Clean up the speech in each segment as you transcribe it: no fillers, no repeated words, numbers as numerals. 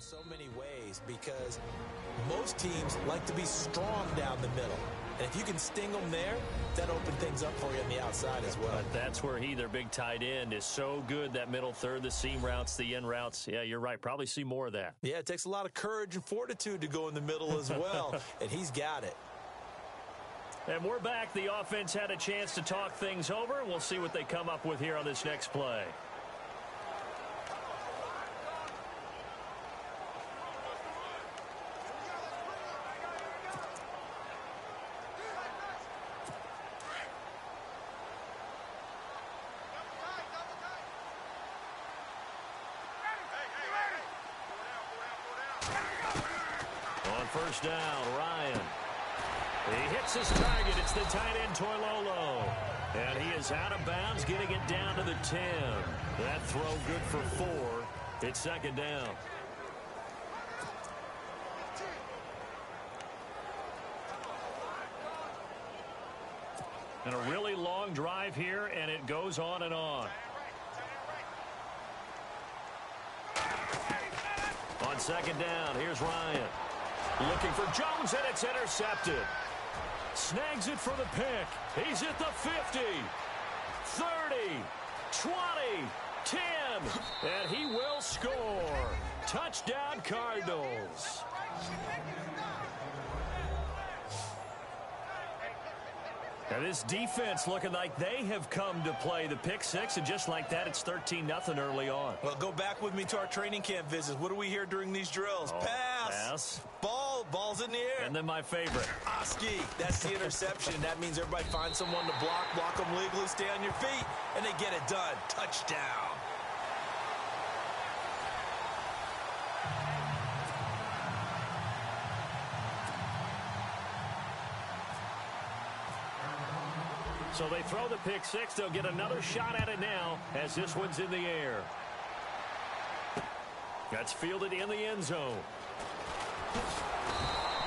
so many ways because most teams like to be strong down the middle. And if you can sting them there, that opens things up for you on the outside as well. But that's where he, their big tight end, is so good, that middle third, the seam routes, the in routes. Yeah, you're right. Probably see more of that. Yeah, it takes a lot of courage and fortitude to go in the middle as well, and he's got it. And we're back. The offense had a chance to talk things over. We'll see what they come up with here on this next play. On first down, Ryan. He hits his target. It's the tight end, Toilolo. And he is out of bounds, getting it down to the 10. That throw good for 4. It's second down. And a really long drive here, and it goes on and on. On second down, here's Ryan. Looking for Jones, and it's intercepted. Snags it for the pick. He's at the 50, 30, 20, 10, and he will score. Touchdown, Cardinals. Now this defense looking like they have come to play the pick six, and just like that, it's 13-0 early on. Well, go back with me to our training camp visits. What do we hear during these drills? Pass. Ball's in the air. And then my favorite. Oski. That's the interception. That means everybody finds someone to block them legally, stay on your feet, and they get it done. Touchdown. So they throw the pick six. They'll get another shot at it now as this one's in the air. That's fielded in the end zone.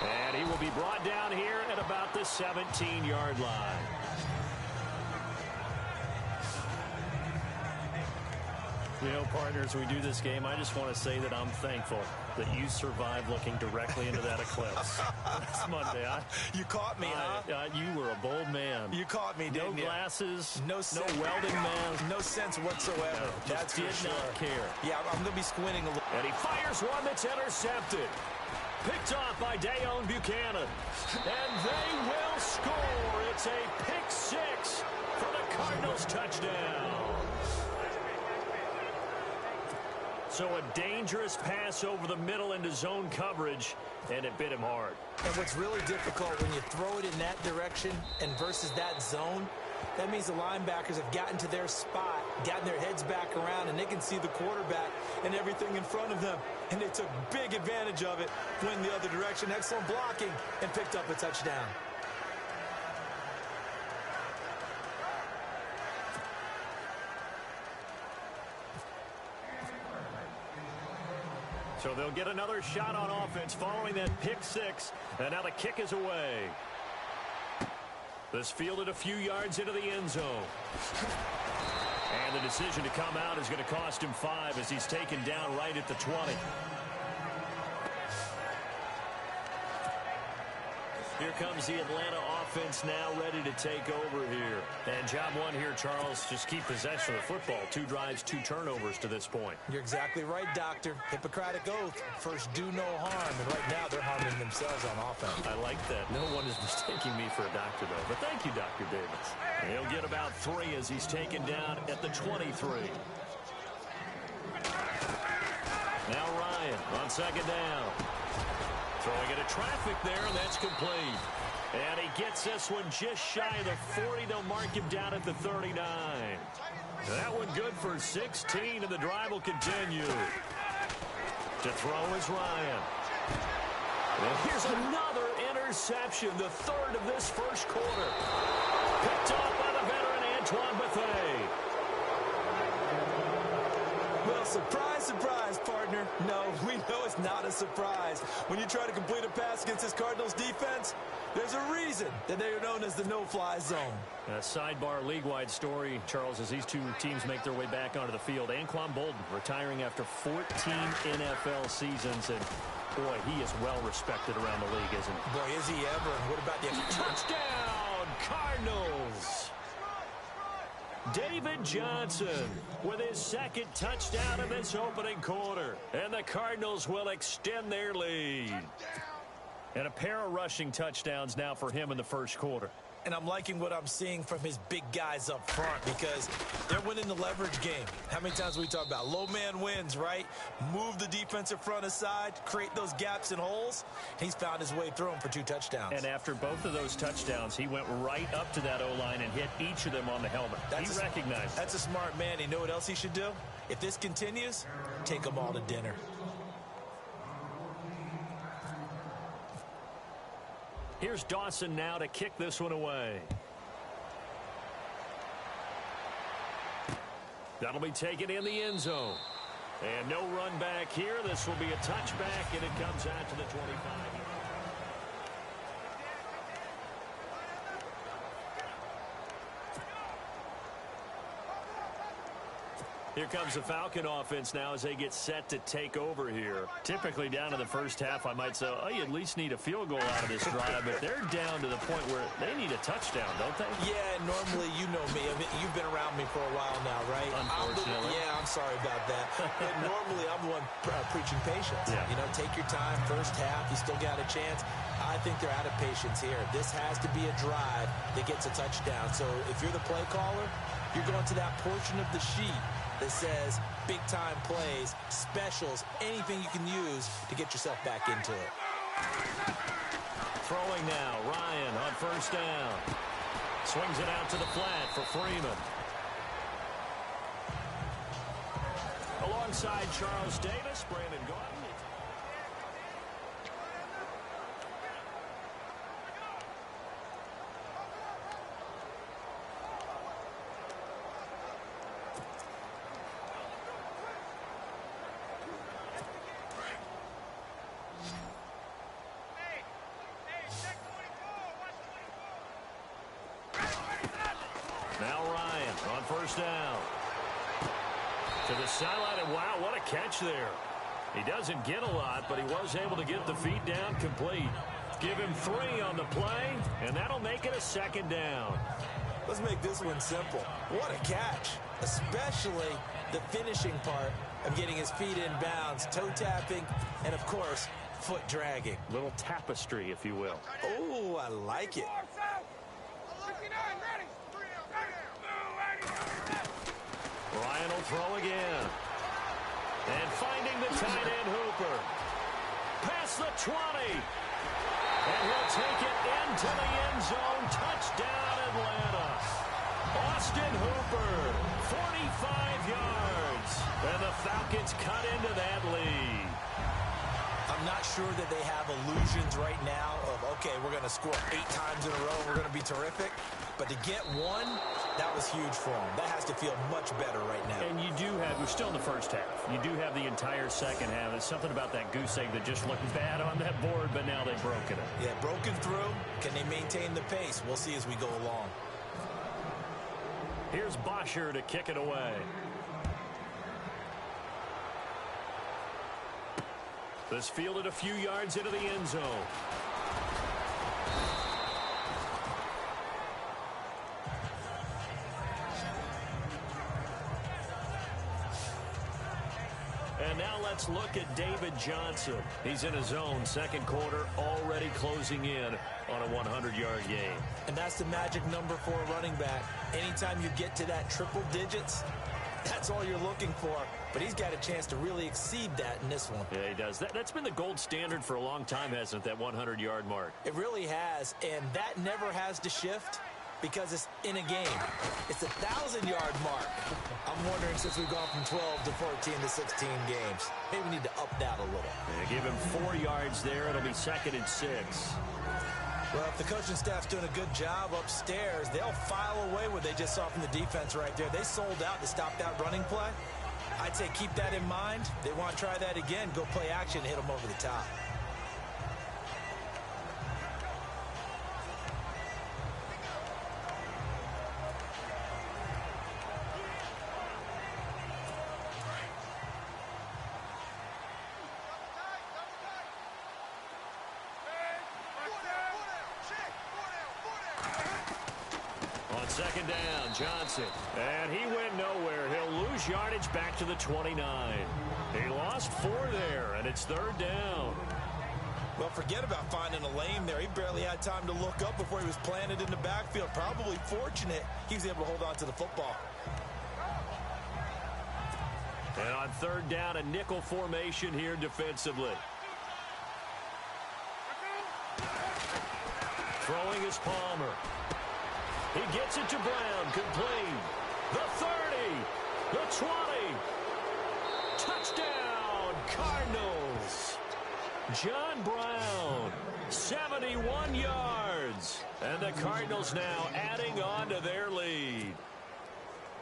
And he will be brought down here at about the 17-yard line. You know, partners, we do this game. I just want to say that I'm thankful that you survived looking directly into that eclipse. It's Monday. You caught me, huh? You were a bold man. You caught me, didn't you? No glasses, no welding mask. No sense whatsoever. No, That's did not care. Yeah, I'm going to be squinting a little. And he fires one that's intercepted. Picked off by Dayon Buchanan. And they will score. It's a pick six for the Cardinals touchdown. So a dangerous pass over the middle into zone coverage, and it bit him hard. And what's really difficult when you throw it in that direction and versus that zone, that means the linebackers have gotten to their spot, gotten their heads back around, and they can see the quarterback and everything in front of them. And they took big advantage of it, went the other direction, excellent blocking, and picked up a touchdown. So they'll get another shot on offense following that pick six. And now the kick is away. This fielded a few yards into the end zone. And the decision to come out is going to cost him 5 as he's taken down right at the 20. Here comes the Atlanta offense now ready to take over here. And job one here, Charles, just keep possession of the football. 2 drives, 2 turnovers to this point. You're exactly right, Doctor. Hippocratic oath. First, do no harm. And right now, they're harming themselves on offense. I like that. No one is mistaking me for a doctor, though. But thank you, Dr. Davis. He'll get about 3 as he's taken down at the 23. Now Ryan on second down. Throwing into traffic there, and that's complete. And he gets this one just shy of the 40. They'll mark him down at the 39. That one good for 16, and the drive will continue. To throw is Ryan. And here's another interception, the 3rd of this first quarter. Picked off by the veteran Antoine Bethea. Well, surprise, surprise, partner. No, we know it's not a surprise. When you try to complete a pass against this Cardinals defense, there's a reason that they are known as the no-fly zone. A sidebar league-wide story, Charles, as these two teams make their way back onto the field. Anquan Bolden retiring after 14 NFL seasons, and boy, he is well respected around the league, isn't he? Boy, is he ever. And what about the touchdown, Cardinals? David Johnson with his second touchdown in this opening quarter. And the Cardinals will extend their lead. And a pair of rushing touchdowns now for him in the first quarter. And I'm liking what I'm seeing from his big guys up front because they're winning the leverage game. How many times we talk about low man wins, right? Move the defensive front aside, create those gaps and holes. He's found his way through them for 2 touchdowns. And after both of those touchdowns, he went right up to that O-line and hit each of them on the helmet. He recognized. That's a smart man. You know what else he should do? If this continues, take them all to dinner. Here's Dawson now to kick this one away. That'll be taken in the end zone. And no run back here. This will be a touchback, and it comes out to the 25. Here comes the Falcon offense now as they get set to take over here. Typically down to the first half, I might say, oh, you at least need a field goal out of this drive, but they're down to the point where they need a touchdown, don't they? Yeah, normally, you know me. I mean, you've been around me for a while now, right? Unfortunately. I'm sorry about that. But normally, I'm the one preaching patience. Yeah. You know, take your time. First half, you still got a chance. I think they're out of patience here. This has to be a drive that gets a touchdown. So if you're the play caller, you're going to that portion of the sheet that says big-time plays, specials, anything you can use to get yourself back into it. Throwing now, Ryan on first down. Swings it out to the flat for Freeman. Alongside Charles Davis, Brandon Gordon. Now Ryan on first down. To the sideline, and wow, what a catch there. He doesn't get a lot, but he was able to get the feet down complete. Give him 3 on the play, and that'll make it a second down. Let's make this one simple. What a catch, especially the finishing part of getting his feet in bounds, toe tapping, and of course, foot dragging. Little tapestry, if you will. Oh, I like it. Ryan will throw again. And finding the tight end Hooper. Past the 20. And he'll take it into the end zone. Touchdown, Atlanta. Austin Hooper, 45 yards. And the Falcons cut into that lead. I'm not sure that they have illusions right now of, okay, we're going to score 8 times in a row. We're going to be terrific. But to get one, that was huge for them. That has to feel much better right now. And you do have, we're still in the first half. You do have the entire second half. There's something about that goose egg that just looked bad on that board, but now they've broken it. Yeah, broken through. Can they maintain the pace? We'll see as we go along. Here's Bosher to kick it away. This fielded a few yards into the end zone. And now let's look at David Johnson. He's in his own second quarter, already closing in on a 100-yard game. And that's the magic number for a running back. Anytime you get to that triple digits, that's all you're looking for. But he's got a chance to really exceed that in this one. Yeah, he does. That's been the gold standard for a long time, hasn't it, that 100-yard mark? It really has, and that never has to shift because it's in a game. It's a 1,000-yard mark. I'm wondering, since we've gone from 12 to 14 to 16 games, maybe we need to up that a little. Yeah, give him 4 yards there. It'll be 2nd and 6. Well, if the coaching staff's doing a good job upstairs, they'll file away what they just saw from the defense right there. They sold out to stop that running play. I'd say keep that in mind. They want to try that again. Go play action and hit them over the top. Second down, Johnson. And he went nowhere. He'll lose yardage back to the 29. He lost 4 there, and it's third down. Well, forget about finding a lane there. He barely had time to look up before he was planted in the backfield. Probably fortunate he was able to hold on to the football. And on third down, a nickel formation here defensively. Throwing is Palmer. He gets it to Brown, complete. The 30, the 20. Touchdown, Cardinals. John Brown, 71 yards. And the Cardinals now adding on to their lead.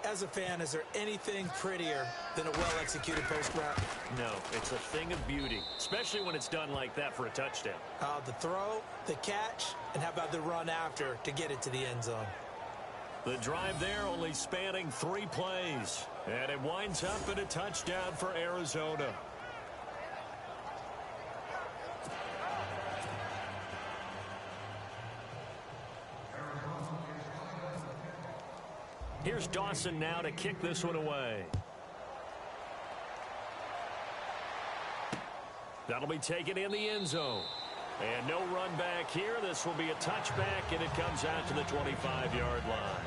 As a fan, is there anything prettier than a well-executed post route? No, it's a thing of beauty, especially when it's done like that for a touchdown. The throw, the catch, and how about the run after to get it to the end zone? The drive there only spanning 3 plays, and it winds up in a touchdown for Arizona. Here's Dawson now to kick this one away. That'll be taken in the end zone. And no run back here. This will be a touchback, and it comes out to the 25-yard line.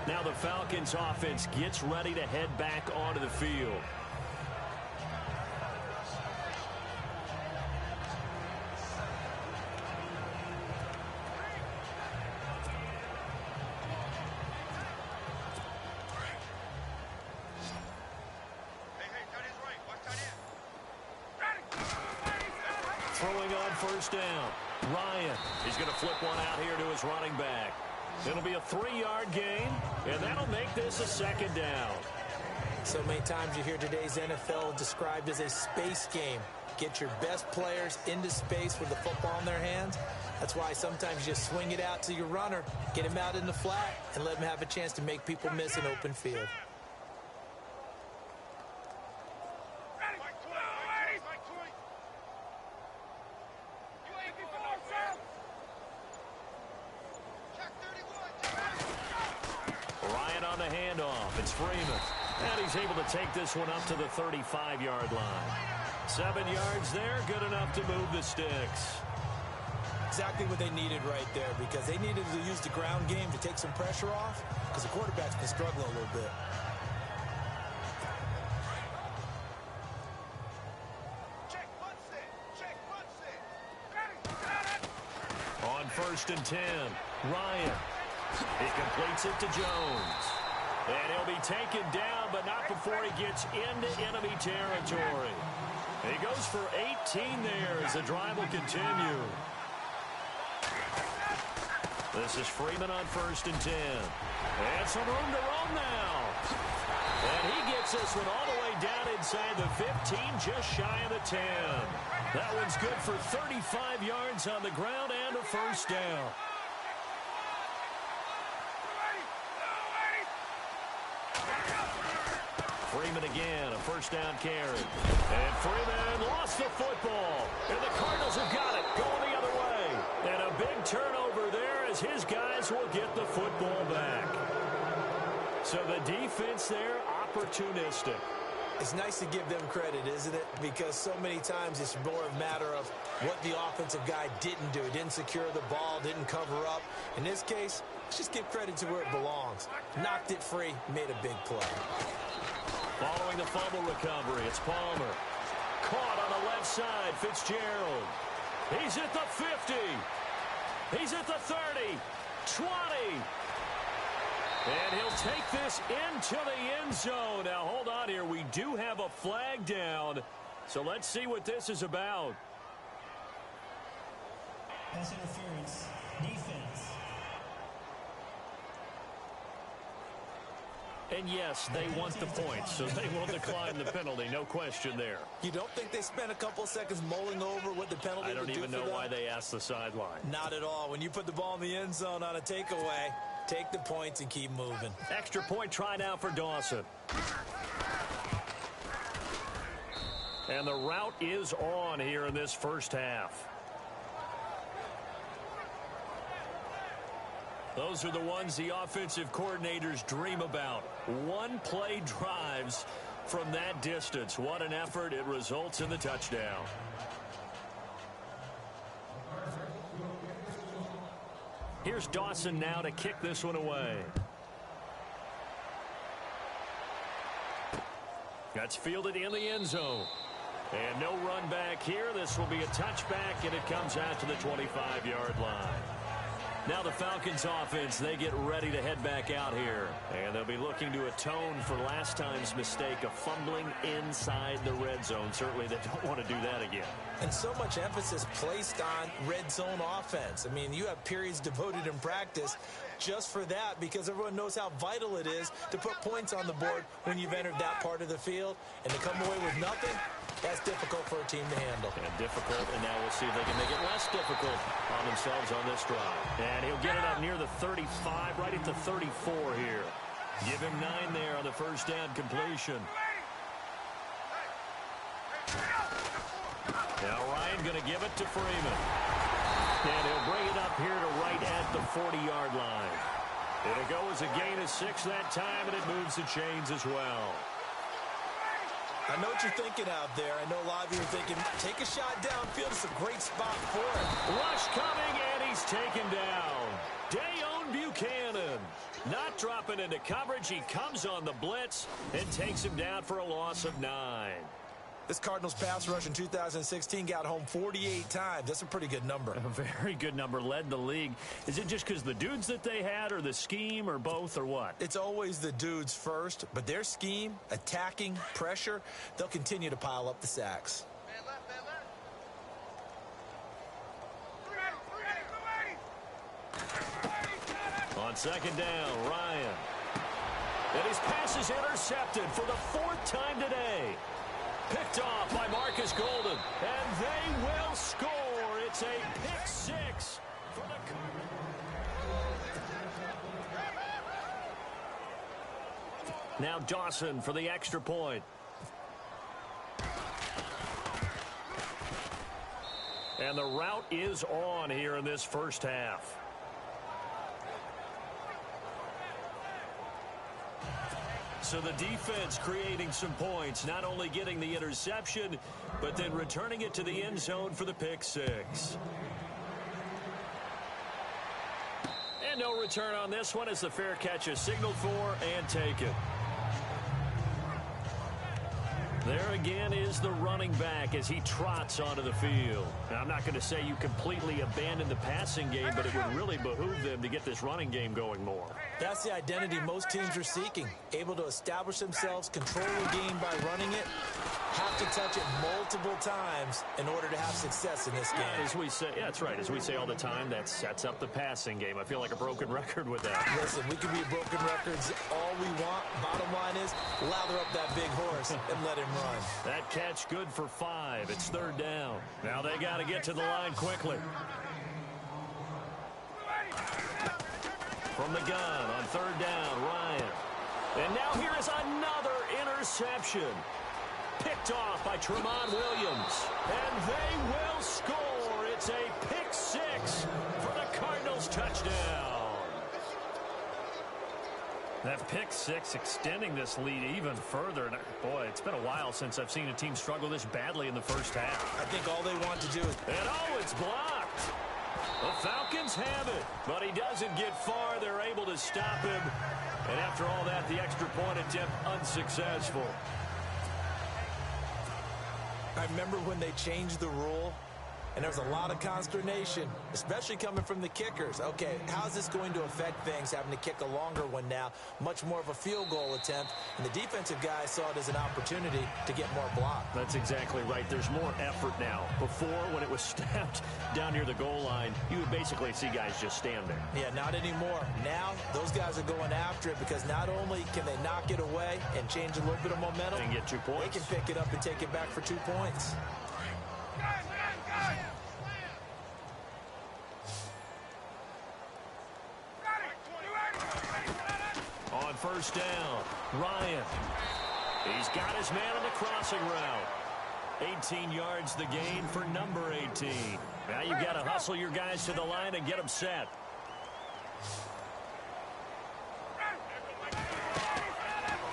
Now the Falcons offense gets ready to head back onto the field. Throwing on first down. Ryan. He's going to flip one out here to his running back. It'll be a 3-yard gain, and that'll make this a second down. So many times you hear today's NFL described as a space game. Get your best players into space with the football in their hands. That's why sometimes you just swing it out to your runner, get him out in the flat, and let him have a chance to make people miss an open field. It's Freeman. And he's able to take this one up to the 35-yard line. 7 yards there, good enough to move the sticks. Exactly what they needed right there, because they needed to use the ground game to take some pressure off, because the quarterback's been struggling a little bit. On 1st and 10, Ryan. He completes it to Jones. And he'll be taken down, but not before he gets into enemy territory. He goes for 18 there as the drive will continue. This is Freeman on 1st and 10. And some room to roam now. And he gets this one all the way down inside the 15, just shy of the 10. That one's good for 35 yards on the ground and a first down. Freeman again, a first down carry. And Freeman lost the football. And the Cardinals have got it, going the other way. And a big turnover there as his guys will get the football back. So the defense there, opportunistic. It's nice to give them credit, isn't it? Because so many times it's more a matter of what the offensive guy didn't do. Didn't secure the ball, didn't cover up. In this case, let's just give credit to where it belongs. Knocked it free, made a big play. Following the fumble recovery, it's Palmer. Caught on the left side, Fitzgerald. He's at the 50. He's at the 30, 20. And he'll take this into the end zone. Now, hold on here. We do have a flag down. So let's see what this is about. Pass interference. Defense. And yes, they want the points, so they will decline the penalty. No question there. You don't think they spent a couple seconds mulling over what the penalty I don't would even do for know them? why they asked the sideline. Not at all. When you put the ball in the end zone on a takeaway, take the points and keep moving. Extra point try now for Dawson. And the route is on here in this first half. Those are the ones the offensive coordinators dream about. One-play drives from that distance. What an effort. It results in the touchdown. Here's Dawson now to kick this one away. That's fielded in the end zone. And no run back here. This will be a touchback, and it comes out to the 25-yard line. Now the Falcons offense, they get ready to head back out here. And they'll be looking to atone for last time's mistake of fumbling inside the red zone. Certainly they don't want to do that again. And so much emphasis placed on red zone offense. I mean, you have periods devoted in practice just for that because everyone knows how vital it is to put points on the board when you've entered that part of the field. And to come away with nothing, that's difficult for a team to handle. And difficult, and now we'll see if they can make it less difficult on themselves on this drive. And he'll get it up near the 35, right at the 34 here. Give him 9 there on the first down completion. Now Ryan going to give it to Freeman. And he'll bring it up here to right at the 40-yard line. It'll go as a gain of 6 that time, and it moves the chains as well. I know what you're thinking out there. I know a lot of you are thinking, take a shot downfield. It's a great spot for it. Rush coming, and he's taken down. Dayon Buchanan not dropping into coverage. He comes on the blitz and takes him down for a loss of 9. This Cardinals pass rush in 2016 got home 48 times. That's a pretty good number. A very good number, led the league. Is it just because the dudes that they had or the scheme or both or what? It's always the dudes first, but their scheme, attacking, pressure, they'll continue to pile up the sacks. On second down, Ryan. And his pass is intercepted for the 4th time today. Picked off by Marcus Golden. And they will score. It's a pick 6 for the Cardinals. Now Dawson for the extra point. And the route is on here in this first half. So the defense creating some points, not only getting the interception, but then returning it to the end zone for the pick 6. And no return on this one as the fair catch is signaled for and taken. There again is the running back as he trots onto the field. Now, I'm not going to say you completely abandon the passing game, but it would really behoove them to get this running game going more. That's the identity most teams are seeking. Able to establish themselves, control the game by running it, have to touch it multiple times in order to have success in this game. As we say, yeah, that's right. As we say all the time, that sets up the passing game. I feel like a broken record with that. Listen, we can be broken records all we want. Bottom line is, lather up that big horse and let him run. That catch good for 5. It's 3rd down. Now they got to get to the line quickly. From the gun on 3rd down, Ryan. And now here is another interception. Picked off by Tremont Williams. And they will score. It's a pick 6 for the Cardinals touchdown. That pick 6 extending this lead even further. And boy, it's been a while since I've seen a team struggle this badly in the first half. I think all they want to do is... And oh, it's blocked. The Falcons have it, but he doesn't get far. They're able to stop him. And after all that, the extra point attempt unsuccessful. I remember when they changed the rule And there's a lot of consternation, especially coming from the kickers. Okay, how's this going to affect things, having to kick a longer one now, much more of a field goal attempt, and the defensive guys saw it as an opportunity to get more block. That's exactly right. There's more effort now. Before, when it was snapped down near the goal line, you would basically see guys just stand there. Yeah, not anymore. Now, those guys are going after it because not only can they knock it away and change a little bit of momentum, and get 2 points. They can pick it up and take it back for 2 points. On first down, Ryan. He's got his man on the crossing route. 18 yards the gain for number 18. Now you've got to hustle your guys to the line and get them set.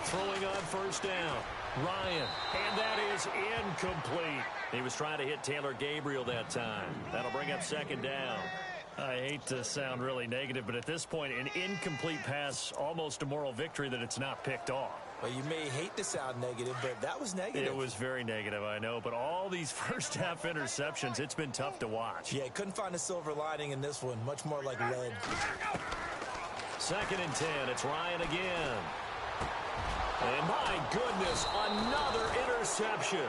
Throwing on first down, Ryan. And that is incomplete. He was trying to hit Taylor Gabriel that time. That'll bring up second down. I hate to sound really negative, but at this point, an incomplete pass, almost a moral victory that it's not picked off. Well, you may hate to sound negative, but that was negative. It was very negative, I know, but all these first-half interceptions, it's been tough to watch. Yeah, couldn't find a silver lining in this one. Much more like lead. 2nd and 10, it's Ryan again. And my goodness, another interception.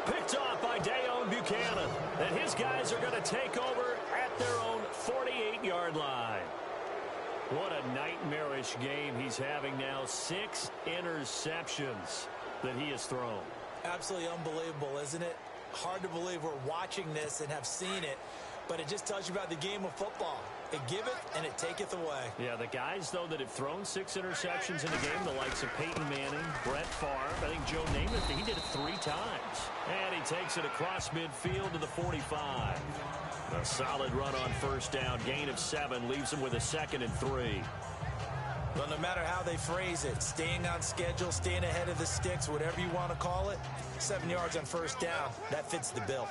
Picked off by Dayon Buchanan. And his guys are going to take over at their own 48-yard line. What a nightmarish game he's having now. 6 interceptions that he has thrown. Absolutely unbelievable, isn't it? Hard to believe we're watching this and have seen it, but it just tells you about the game of football. It giveth and it taketh away. Yeah, the guys, though, that have thrown 6 interceptions in a game, the likes of Peyton Manning, Brett Favre, I think Joe Namath, he did it 3 times. And he takes it across midfield to the 45. A solid run on first down, gain of 7, leaves him with a 2nd and 3. Well, no matter how they phrase it, staying on schedule, staying ahead of the sticks, whatever you want to call it, 7 yards on first down, that fits the bill.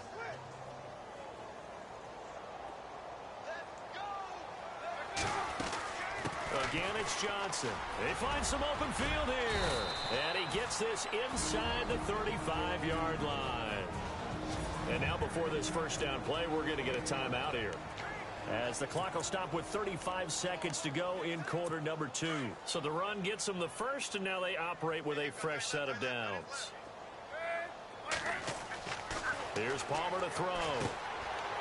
Again, it's Johnson. They find some open field here. And he gets this inside the 35-yard line. And now before this first down play, we're going to get a timeout here, as the clock will stop with 35 seconds to go in quarter number 2. So the run gets them the first, and now they operate with a fresh set of downs. Here's Palmer to throw.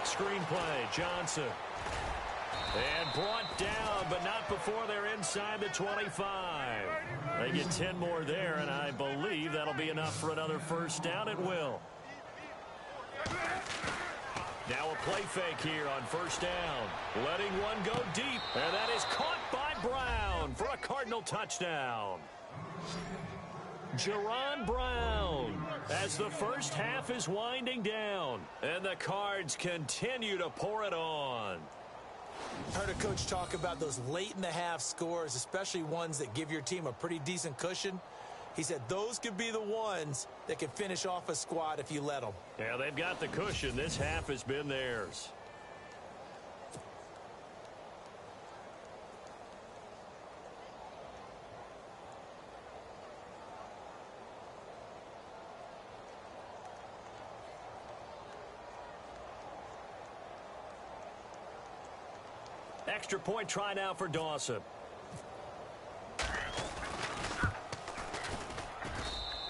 Screen play, Johnson. And brought down, but not before they're inside the 25. They get 10 more there, and I believe that'll be enough for another first down. It will. Now a play fake here on first down. Letting one go deep, and that is caught by Brown for a Cardinal touchdown. Jerron Brown, as the first half is winding down, and the Cards continue to pour it on. Heard a coach talk about those late in the half scores, especially ones that give your team a pretty decent cushion. He said those could be the ones that can finish off a squad if you let them. Yeah, they've got the cushion. This half has been theirs. Extra point try now for Dawson.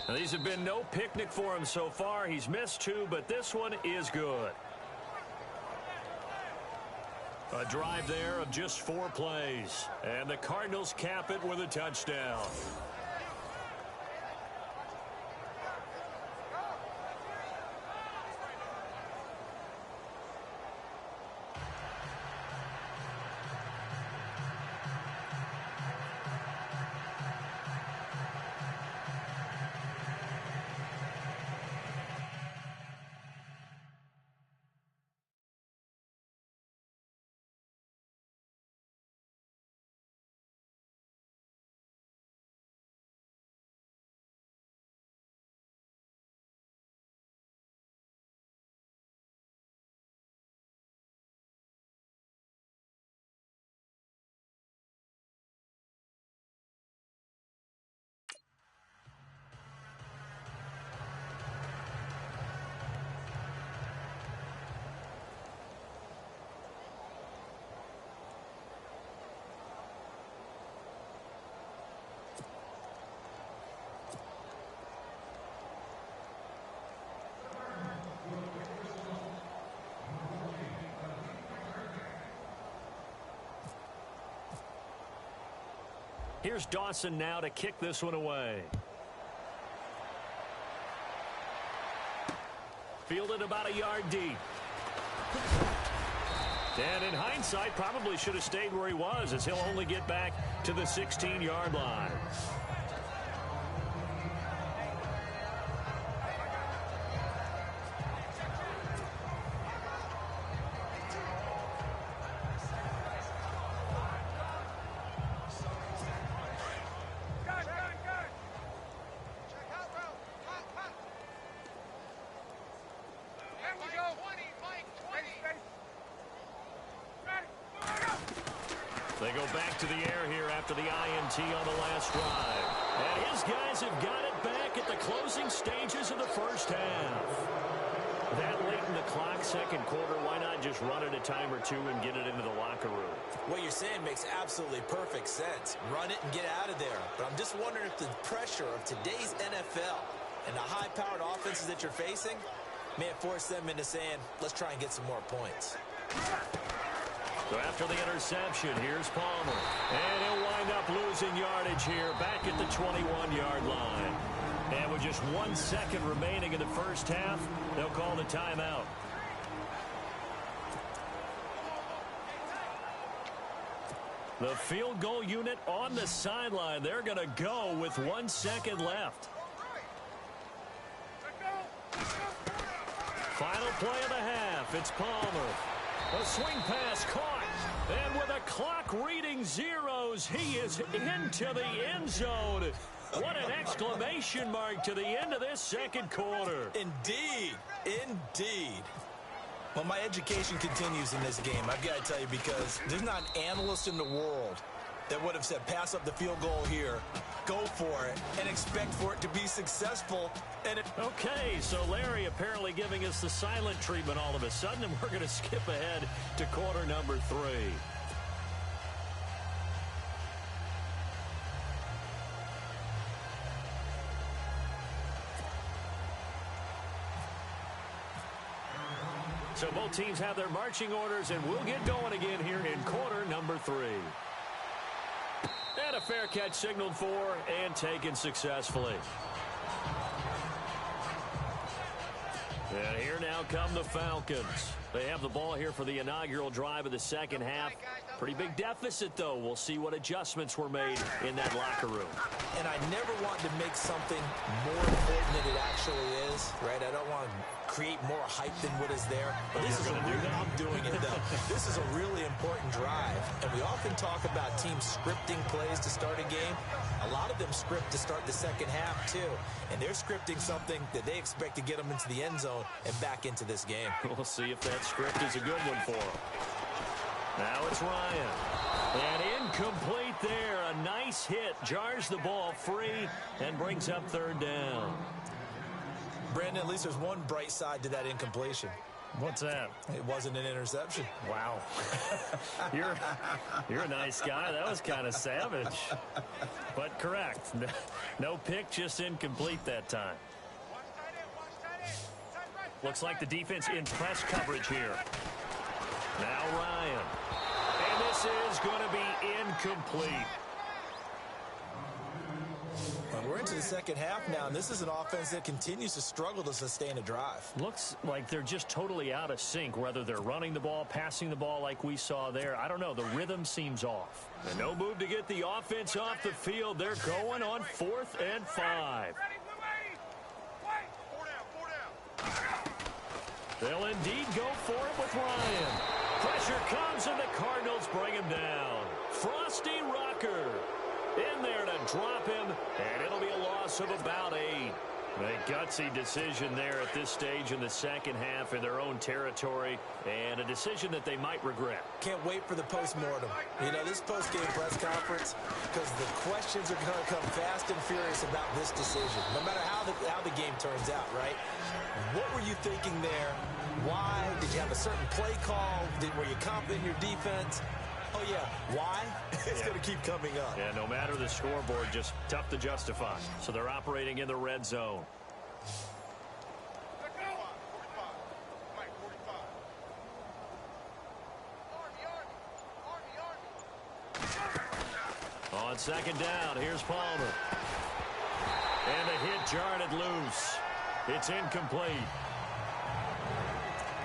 Now, these have been no picnic for him so far. He's missed 2, but this one is good. A drive there of just 4 plays. And the Cardinals cap it with a touchdown. Here's Dawson now to kick this one away. Fielded about a yard deep. And in hindsight, probably should have stayed where he was, as he'll only get back to the 16-yard line. They go back to the air here after the INT on the last drive. And his guys have got it back at the closing stages of the first half. That late in the clock, second quarter, why not just run it a time or two and get it into the locker room? What you're saying makes absolutely perfect sense. Run it and get out of there. But I'm just wondering if the pressure of today's NFL and the high-powered offenses that you're facing may have forced them into saying, let's try and get some more points. So after the interception, here's Palmer. And he'll wind up losing yardage here back at the 21-yard line. And with just 1 second remaining in the first half, they'll call the timeout. The field goal unit on the sideline. They're going to go with 1 second left. Final play of the half. It's Palmer. A swing pass caught. And with a clock reading zeros, he is into the end zone. What an exclamation mark to the end of this second quarter. Indeed. Indeed. Well, my education continues in this game, I've got to tell you, because there's not an analyst in the world that would have said pass up the field goal here, go for it, and expect for it to be successful. Okay, so Larry apparently giving us the silent treatment all of a sudden, and we're going to skip ahead to quarter number 3. So both teams have their marching orders, and we'll get going again here in quarter number 3. And a fair catch signaled for and taken successfully. And here now come the Falcons. They have the ball here for the inaugural drive of the second half. Pretty big deficit, though. We'll see what adjustments were made in that locker room. And I never want to make something more important than it actually is, right? I don't want to create more hype than what is there. But this is I'm doing it, though. This is a really important drive. And we often talk about teams scripting plays to start a game. A lot of them script to start the second half, too. And they're scripting something that they expect to get them into the end zone and back into this game. We'll see if that script is a good one for them. Now it's Ryan. And incomplete there. A nice hit. Jars the ball free and brings up third down. Brandon, at least there's one bright side to that incompletion. What's that? It wasn't an interception. Wow. You're a nice guy. That was kind of savage. But correct. No pick, just incomplete that time. Looks like the defense in press coverage here. Now Ryan. And this is going to be incomplete. Well, we're into the second half now, and this is an offense that continues to struggle to sustain a drive. Looks like they're just totally out of sync, whether they're running the ball, passing the ball like we saw there. I don't know. The rhythm seems off. And no move to get the offense off the field. They're going on 4th and 5. They'll indeed go for it with Ryan. Pressure comes, and the Cardinals bring him down. Frosty Rocker in there to drop him, and it'll be a loss of about 8. A gutsy decision there at this stage in the second half in their own territory, and a decision that they might regret. Can't wait for the post-mortem. You know, this post-game press conference, because the questions are going to come fast and furious about this decision, no matter how the game turns out, right? What were you thinking there? Why? Did you have a certain play call? Were you confident in your defense? Oh, yeah. Why? It's going to keep coming up. Yeah, no matter the scoreboard, just tough to justify. So they're operating in the red zone. On On second down, here's Palmer. And the hit jarred it loose. It's incomplete.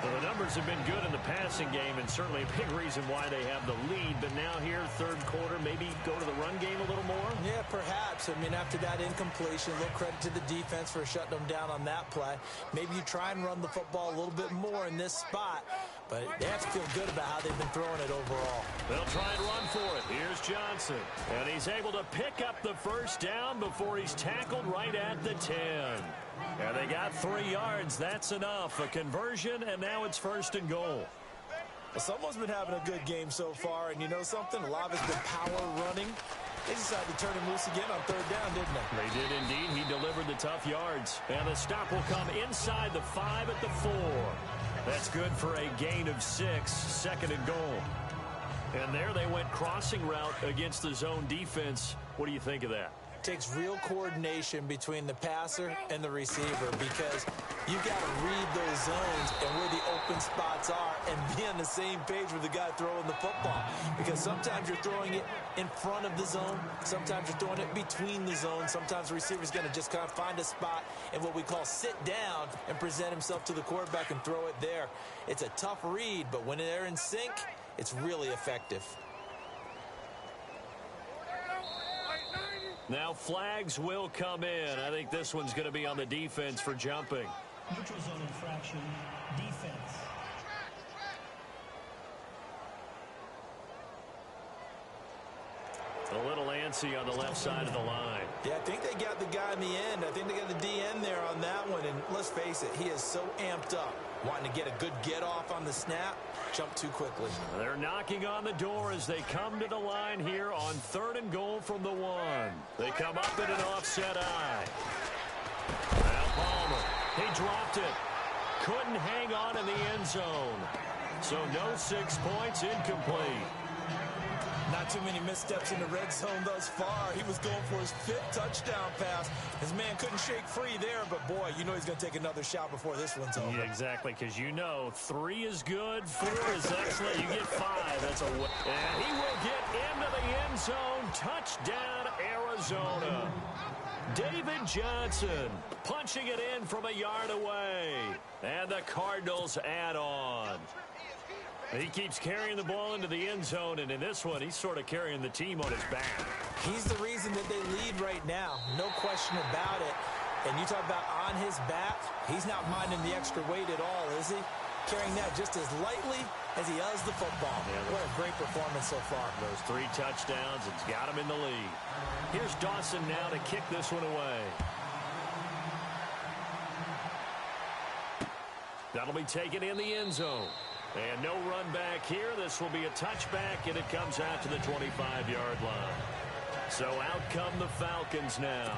Well, the numbers have been good in the passing game, and certainly a big reason why they have the lead. But now here, third quarter, maybe go to the run game a little more? Yeah, perhaps. I mean, after that incompletion, a little credit to the defense for shutting them down on that play. Maybe you try and run the football a little bit more in this spot. But they have to feel good about how they've been throwing it overall. They'll try and run for it. Here's Johnson. And he's able to pick up the first down before he's tackled right at the 10. And they got 3 yards. That's enough. A conversion, and now it's 1st and goal. Well, someone's been having a good game so far, and you know something? A lot of it's been power running. They decided to turn him loose again on 3rd down, didn't they? They did indeed. He delivered the tough yards. And the stop will come inside the 5 at the 4. That's good for a gain of 6, 2nd and goal. And there they went crossing route against the zone defense. What do you think of that? Takes real coordination between the passer and the receiver, because you've got to read those zones and where the open spots are and be on the same page with the guy throwing the football. Because sometimes you're throwing it in front of the zone. Sometimes you're throwing it between the zones. Sometimes the receiver's going to just kind of find a spot and what we call sit down and present himself to the quarterback and throw it there. It's a tough read, but when they're in sync, it's really effective. Now flags will come in. I think this one's going to be on the defense for jumping. Neutral zone infraction, defense. A little antsy on the left side of the line. Yeah, I think they got the guy in the end. I think they got the DN there on that one. And let's face it, he is so amped up, wanting to get a good get off on the snap. Jump too quickly. They're knocking on the door as they come to the line here on 3rd and goal from the 1. They come up in an offset eye. Now Palmer, he dropped it. Couldn't hang on in the end zone. So no 6 points, incomplete. Not too many missteps in the red zone thus far. He was going for his 5th touchdown pass. His man couldn't shake free there, but boy, you know he's going to take another shot before this one's over. Yeah, exactly, because you know 3 is good, 4 is excellent. You get 5. That's a win. And he will get into the end zone. Touchdown, Arizona. David Johnson punching it in from a yard away. And the Cardinals add on. He keeps carrying the ball into the end zone, and in this one, he's sort of carrying the team on his back. He's the reason that they lead right now. No question about it. And you talk about on his back, he's not minding the extra weight at all, is he? Carrying that just as lightly as he does the football. Yeah, what a great performance so far. Those 3 touchdowns, it's got him in the lead. Here's Dawson now to kick this one away. That'll be taken in the end zone. And no run back here. This will be a touchback, and it comes out to the 25-yard line. So out come the Falcons now.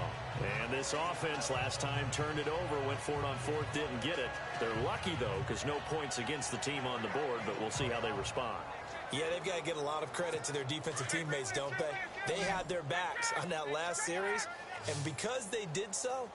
And this offense last time turned it over, went for it on 4th, didn't get it. They're lucky, though, because no points against the team on the board, but we'll see how they respond. Yeah, they've got to get a lot of credit to their defensive teammates, don't they? They had their backs on that last series, and because they did so,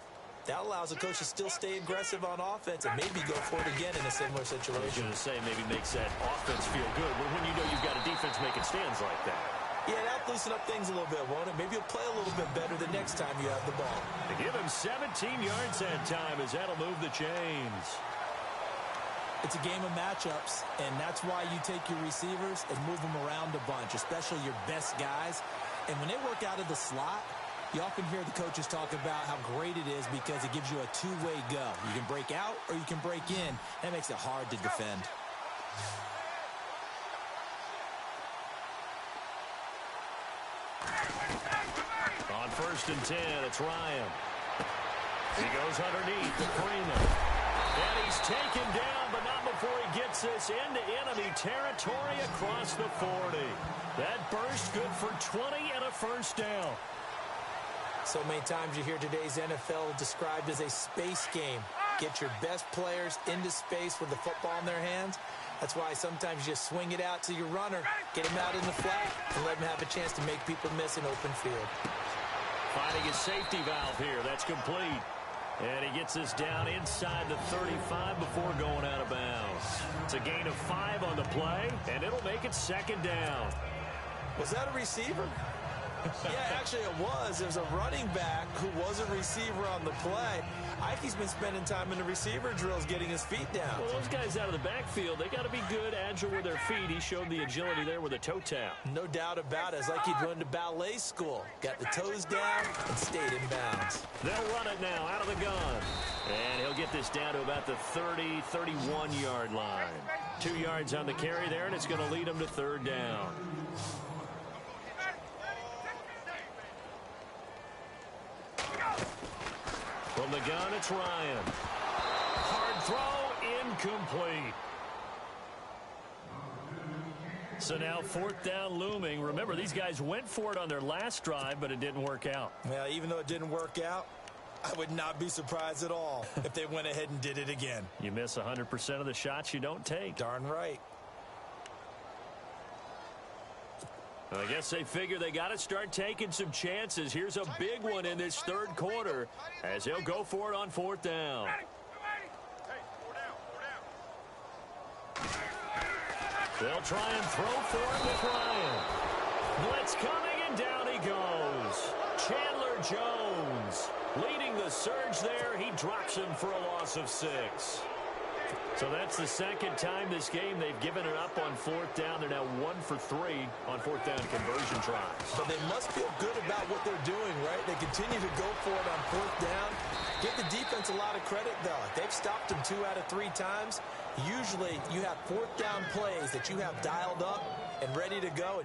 that allows the coach to still stay aggressive on offense and maybe go for it again in a similar situation. I was going to say, maybe makes that offense feel good. But when you know you've got a defense making stands like that. Yeah, that'll loosen up things a little bit, won't it? Maybe you'll play a little bit better the next time you have the ball. They give him 17 yards that time as that'll move the chains. It's a game of matchups, and that's why you take your receivers and move them around a bunch, especially your best guys. And when they work out of the slot, you often hear the coaches talk about how great it is because it gives you a two-way go. You can break out or you can break in. That makes it hard to defend. On 1st and 10, it's Ryan. He goes underneath to Freeman. And he's taken down, but not before he gets this into enemy territory across the 40. That burst good for 20 and a 1st down. So many times you hear today's NFL described as a space game. Get your best players into space with the football in their hands. That's why sometimes you just swing it out to your runner, get him out in the flat, and let him have a chance to make people miss an open field. Finding his safety valve here. That's complete. And he gets this down inside the 35 before going out of bounds. It's a gain of 5 on the play, and it'll make it 2nd down. Was that a receiver? Yeah, actually it was. There's a running back who was a receiver on the play. Ike's been spending time in the receiver drills getting his feet down. Well, those guys out of the backfield, they got to be good, agile with their feet. He showed the agility there with a toe tap. No doubt about it. It's like he'd run to ballet school. Got the toes down and stayed in bounds. They'll run it now out of the gun. And he'll get this down to about the 30, 31-yard line. 2 yards on the carry there, and it's going to lead him to third down. From the gun, it's Ryan. Hard throw, incomplete. So now 4th down looming. Remember, these guys went for it on their last drive, but it didn't work out. Yeah, even though it didn't work out, I would not be surprised at all if they went ahead and did it again. You miss 100% of the shots you don't take. Darn right. I guess they figure they got to start taking some chances. Here's a big one in this third quarter as he'll go for it on 4th down. They'll try and throw for it with Ryan. Blitz coming, and down he goes. Chandler Jones leading the surge there. He drops him for a loss of 6. So that's the second time this game they've given it up on 4th down. They're now 1 for 3 on 4th down conversion tries. But they must feel good about what they're doing, right? They continue to go for it on 4th down. Give the defense a lot of credit, though. They've stopped them 2 out of 3 times. Usually you have 4th down plays that you have dialed up and ready to go.